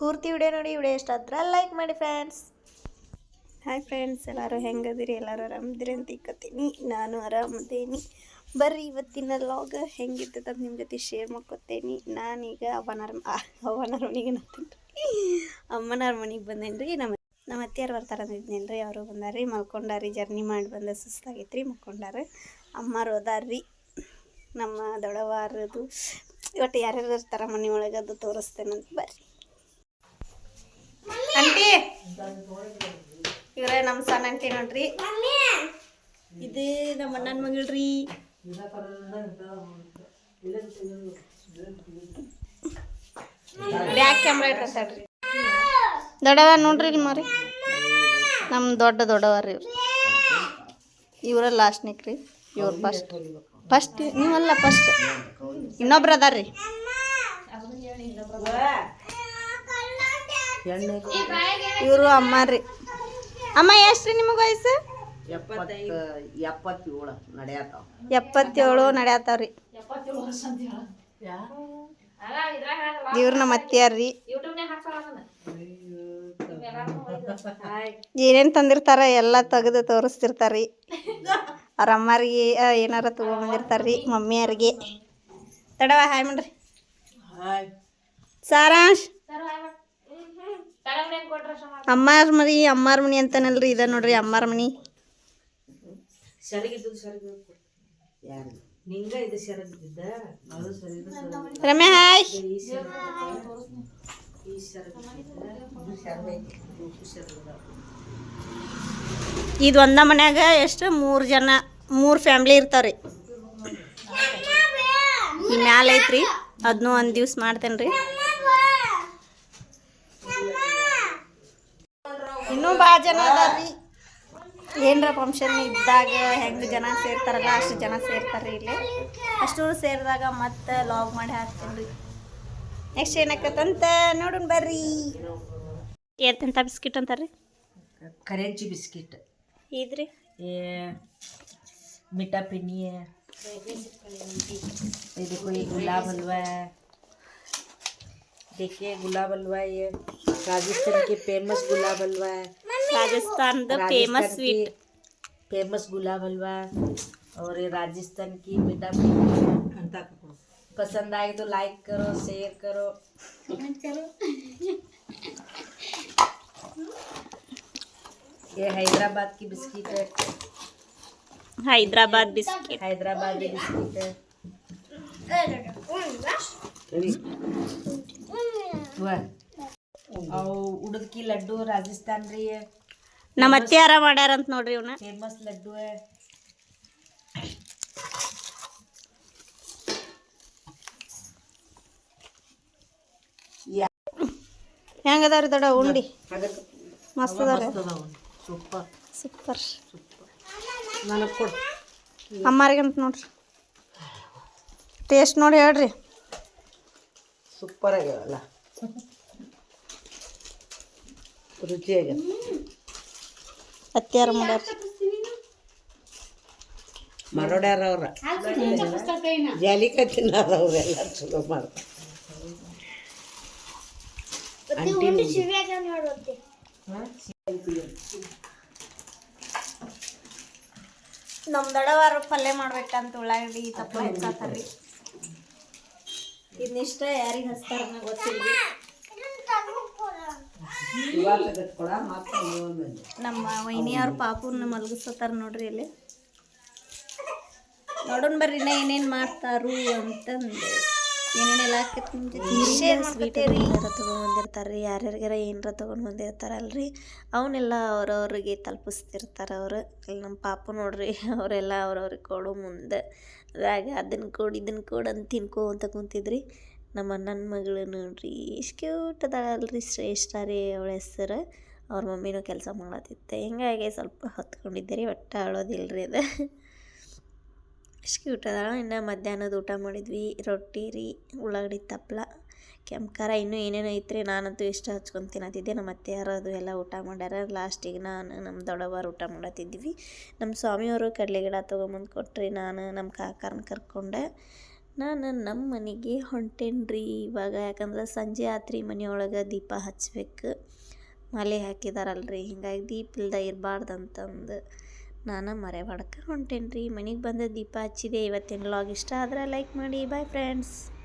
ಪೂರ್ತಿ ವಿಡಿಯೋ ನೋಡಿ. ವಿಡಿಯೋ ಇಷ್ಟ ಆದ್ರೆ ಲೈಕ್ ಮಾಡಿ ಫ್ರೆಂಡ್ಸ್. ಹಾಯ್ ಫ್ರೆಂಡ್ಸ್, ಎಲ್ಲರೂ ಹೆಂಗದಿರಿ? ಎಲ್ಲರೂ ಆರಾಮದಿರಿ ಅಂತ ಇಕ್ಕತ್ತೀನಿ. ನಾನು ಆರಾಮದೇನಿ. ಬರ್ರಿ ಇವತ್ತಿನ ಲಾಗ್ ಹೆಂಗಿರ್ತದೆ ಅಂತ ನಿಮ್ಮ ಜೊತೆ ಶೇರ್ ಮಾಡ್ಕೊತೇನಿ. ನಾನೀಗ ಅಮ್ಮನವ್ರ ಮನೆಗೆ ಬಂದೇನಿ ರೀ. ನಮ್ಮ ಅತ್ತೆಯರು ಬರ್ತಾರೆ ಅಂದಿದ್ನೇನು ರೀ. ಅವರು ಬಂದಾರ್ರಿ, ಮಲ್ಕೊಂಡಾರಿ. ಜರ್ನಿ ಮಾಡಿ ಬಂದ ಸುಸ್ತಾಗೈತ್ರಿ, ಮಲ್ಕೊಂಡಾರ. ಅಮ್ಮಾರು ಹೋದಾರ್ರಿ. ನಮ್ಮ ದೊಡ್ಡವಾರದು ಇವತ್ತು ಯಾರ್ಯಾರು ಇರ್ತಾರ ಮನೆ ಒಳಗೆ ಅದು ತೋರಿಸ್ತೇನಂತ ಬರ್ರಿ. ಆಂಟಿ ಇವ್ರೆ ನಮ್ಮ ಸಣ್ಣ ಆಂಟಿ ನೋಡ್ರಿ. ಇದು ನಮ್ಮ ಅಣ್ಣನ ಮಗಳ್ರಿ. ಬ್ಯಾಕ್ ಕ್ಯಾಮ್ರಾ ಇರ್ತೈತಿ ದೊಡ್ಡವ ನೋಡ್ರಿ ಇಲ್ಲಿ ಮಾರಿ. ನಮ್ಮ ದೊಡ್ಡವಾರ ಇವ್ರ ಲಾಸ್ಟ್ನಿಕ್ ರೀ. ಇವ್ರು ಫಸ್ಟ್ ನೀವಲ್ಲ, ಫಸ್ಟ್ ಇನ್ನೊಬ್ರು ಅದಾರ್ರಿ. ಇವರು ಅಮ್ಮಾರಿ. ಅಮ್ಮ ಎಷ್ಟ್ರಿ ನಿಮಗೆ ವಯಸ್ಸು? 77 ನಡೆಯತ್ತಾವ್ರಿ. ಇವ್ರು ನಮ್ಮ ಅತ್ತಿಯಾರ್ರಿ. ಏನೇನು ತಂದಿರ್ತಾರ ಎಲ್ಲ ತೆಗೆದು ತೋರಿಸ್ತಿರ್ತಾರ್ರಿ. ಅವ್ರ ಅಮ್ಮಾರಿಗೆ ಏನಾರ ತಗೊಂಬಂದಿರ್ತಾರ್ರಿ. ಮಮ್ಮಿಯವ್ರಿಗೆ ತಡವ ಹಾಯ್ ಮಾಡ್ರಿ. ಸಾರಾಂಶ್ ಅಮ್ಮಾರ ಮನಿ ಅಂತಾನಲ್ರಿ. ಇದ ನೋಡ್ರಿ ಅಮ್ಮಾರ ಮನಿ. ರಮ್ಯಾ ಹಾಯ್. ಇದು ಒಂದ ಮನ್ಯಾಗ ಎಷ್ಟು 3 ಫ್ಯಾಮ್ಲಿ ಇರ್ತಾವ್ರಿ. ಈ ಮ್ಯಾಲ ಐತ್ರಿ, ಅದನ್ನೂ ಒಂದು ದಿವ್ಸ ಮಾಡ್ತೇನ್ರಿ. ಇನ್ನೂ ಭಾಳ ಜನ ಅದಾರ್ರಿ. ಏನರ ಫಂಕ್ಷನ್ ಇದ್ದಾಗ ಹೆಂಗೆ ಜನ ಸೇರ್ತಾರಲ್ಲ ಅಷ್ಟು ಜನ ಸೇರ್ತಾರ್ರಿ ಇಲ್ಲಿ. ಅಷ್ಟು ಸೇರಿದಾಗ ಮತ್ತೆ ಲಾಗ್ ಮಾಡಿ ಹಾಕ್ತೇನೆ ರೀ. ನೆಕ್ಸ್ಟ್ ಏನಾಕತ್ತಂತ ನೋಡೋಣ ಬರ್ರಿ. ಎಂತ ಬಿಸ್ಕಿಟ್ ಅಂತಾರ್ರಿ? ಕರೆಂಚಿ ಬಿಸ್ಕಿಟ್. ಇದ್ರಿ मीठा पिनी है, ये देखो ये गुलाब हलवा है. देखिए गुलाब हलवा, ये राजस्थान के फेमस गुलाब हलवा है. Rajasthan the famous sweet famous गुलाब हलवा. और ये राजस्थान की मीठा पिनी. पसंद आए तो लाइक करो, शेयर करो, कमेंट करो. ये हैदराबाद की बिस्किट है. हैदराबाद बिस्किट है. उड़द की लड्डू राजस्थान रही है. ನಮ್ಮ ಅತ್ತೆಯಾರ ಮಾಡ್ಯಾರ ಅಂತ ನೋಡ್ರಿ. ಇವನ್ನ फेमस लड्डू है. ಹೆಂಗದಾವ್ರಿ ದೊಡ್ಡ ಉಂಡಿ? ಮಸ್ತ್ ಅದಾವ್ರಿ. Super super. ನನಗೆ ಕೊಡು. ಅಮ್ಮಾರಿಗಂತ ನೋಡ್ರಿ. ಟೇಸ್ಟ್ ನೋಡಿ ಹೇಳ್ರಿ. ಸೂಪರ್ ಆಗ್ಯಾವಲ್ಲ, ರುಚಿಯಾಗ. ಅತ್ತೆಯಾರ ಮಾಡ್ಯಾರ. ಮರೋಡ್ಯಾರ ಅವ್ರ ಜಾಲಿಕಾಯಿ ತಿನ್ನೋರು ಅವರೆಲ್ಲ ಚಲೋ ಮಾಡ್ತಾರೆ. ನಮ್ಮ ದೊಡ್ಡವಾರ ಪಲ್ಯ ಮಾಡ್ಬೇಕಂತ ಉಳ್ಳಾಗಡ್ಡಿ ತಪ್ಪಲ ಹೆಚ್ಚಾತಾರ್ರಿ. ಇದನ್ನಿಷ್ಟ ಯಾರಿಗೆ ಹಚ್ತಾರ ಗೊತ್ತಿಲ್ಲ. ನಮ್ಮ ವೈನಿಯವ್ರ ಪಾಪುನ ಮಲಗಿಸ್ತಾರ ನೋಡ್ರಿ ಇಲ್ಲಿ. ನೋಡೋಣ ಬರ್ರಿ ಇನ್ನ ಏನೇನು ಮಾಡ್ತಾರು ಅಂತಂದು. ಏನೇನೆಲ್ಲ ಸ್ವೀಟ್ ಏನಾರ ತೊಗೊಂಡ್ಬಂದಿರ್ತಾರೆ. ಯಾರ್ಯಾರಿಗಾರ ಏನಾರ ತೊಗೊಂಡು ಬಂದಿರ್ತಾರಲ್ರಿ, ಅವನ್ನೆಲ್ಲ ಅವ್ರವ್ರಿಗೆ ತಲುಪಿಸ್ತಿರ್ತಾರೆ ಅವರು. ಇಲ್ಲಿ ನಮ್ಮ ಪಾಪು ನೋಡ್ರಿ, ಅವರೆಲ್ಲ ಅವ್ರವ್ರಿಗೆ ಕೊಡೋ ಮುಂದೆ ಅದಾಗ ಅದನ್ನು ಕೊಡು ಇದನ್ನು ಕೊಡು ಅಂತ ತಿನ್ಕೋ ಅಂತ ಕುಂತಿದ್ರಿ. ನಮ್ಮ ಅಣ್ಣನ ಮಗಳು ನೋಡ್ರಿ ಎಷ್ಟು ಕ್ಯೂಟ್ ಅದಾಳಲ್ರಿ. ಶ್ರೇಷ್ಠ ರೀ ಅವಳ ಹೆಸರು. ಅವ್ರ ಮಮ್ಮಿನೂ ಕೆಲಸ ಮಾಡತ್ತಿತ್ತೆ. ಹಿಂಗಾಗಿ ಸ್ವಲ್ಪ ಹೊತ್ಕೊಂಡಿದ್ದೆ ರೀ. ಒಟ್ಟು ಅಳೋದಿಲ್ರಿ ಅದು. ಎಷ್ಟು ಕ್ಯೂಟ್ ಅದಾಳ. ಇನ್ನು ಮಧ್ಯಾಹ್ನದ ಊಟ ಮಾಡಿದ್ವಿ. ರೊಟ್ಟಿ ರೀ, ಉಳ್ಳಾಗಡ್ಡಿ ತಪ್ಪಲ, ಕೆಂಪು ಇನ್ನೂ ಏನೇನೋ ಐತ್ರಿ. ನಾನಂತೂ ಇಷ್ಟ ಹಚ್ಕೊಂಡು ತಿನ್ನತ್ತಿದ್ದೆ. ನಮ್ಮ ಅತ್ತೆಯಾರು ಅದು ಎಲ್ಲ ಊಟ ಮಾಡ್ಯಾರ. ಲಾಸ್ಟಿಗೆ ನಾನು ನಮ್ಮ ದೊಡ್ಡವಾರು ಊಟ ಮಾಡತ್ತಿದ್ವಿ. ನಮ್ಮ ಸ್ವಾಮಿಯವರು ಕಡಲೆ ಗಿಡ ತೊಗೊಂಬಂದು ಕೊಟ್ರಿ. ನಾನು ನಮ್ಮ ಕಾಕಾರನ್ನ ಕರ್ಕೊಂಡೆ ನಾನು ನಮ್ಮ ಮನೆಗೆ ಹೊಂಟೇನ್ರಿ ಇವಾಗ. ಯಾಕಂದ್ರೆ ಸಂಜೆ ಆತ್ರಿ ಮನೆಯೊಳಗೆ ದೀಪ ಹಚ್ಬೇಕು. ಮಾಲೆ ಹಾಕಿದಾರಲ್ರಿ, ಹಿಂಗಾಗಿ ದೀಪ ಇಲ್ದ ಇರಬಾರ್ದಂತಂದು ನಾನು ಮರೆ ಹೊಡಕ್ಕೆ ಹೊಂಟೇನ್ರಿ. ಮನೆಗೆ ಬಂದು ದೀಪ ಹಚ್ಚಿದೆ. ಇವತ್ತಿನ ವ್ಲಾಗ್ ಇಷ್ಟ ಆದ್ರೆ ಲೈಕ್ ಮಾಡಿ. Bye friends.